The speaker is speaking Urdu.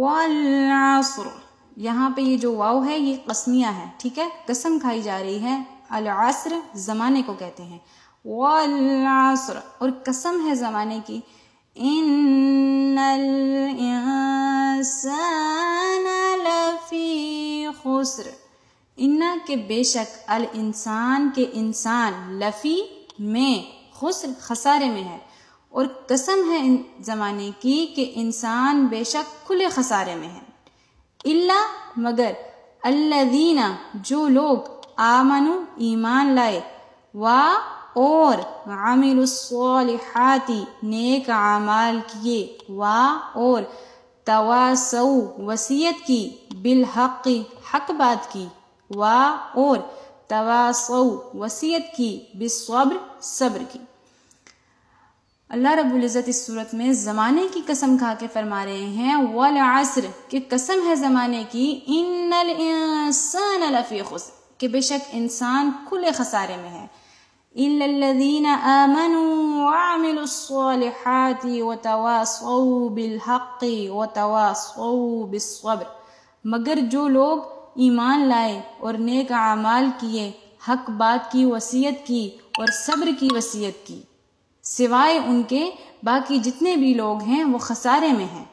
والعصر، یہاں پہ یہ جو واو ہے یہ قسمیہ ہے، ٹھیک ہے، قسم کھائی جا رہی ہے. العصر زمانے کو کہتے ہیں. والعصر، اور قسم ہے زمانے کی. ان الانسان لفی خسر، ان کے بے شک، الانسان کے انسان، لفی میں، خسر خسارے میں ہے. اور قسم ہے ان زمانے کی کہ انسان بے شک کھلے خسارے میں ہے. الا، مگر، الذین، جو لوگ، آمنوا، ایمان لائے، اور عملوا الصالحات، نیک اعمال کیے، اور تواصوا، وصیت کی، بالحق، حق بات کی، اور تواصوا، وصیت کی، بالصبر، صبر کی. اللہ رب العزت اس صورت میں زمانے کی قسم کھا کے فرما رہے ہیں والعصر، کہ قسم ہے زمانے کی، ان الانسان لفی خسر، کہ بے شک انسان کھلے خسارے میں ہے. الا الذین آمنوا وعملوا الصالحات وتواصوا بالحق وتواصوا بالصبر، مگر جو لوگ ایمان لائے اور نیک اعمال کیے، حق بات کی وصیت کی اور صبر کی وصیت کی، سوائے ان کے باقی جتنے بھی لوگ ہیں وہ خسارے میں ہیں.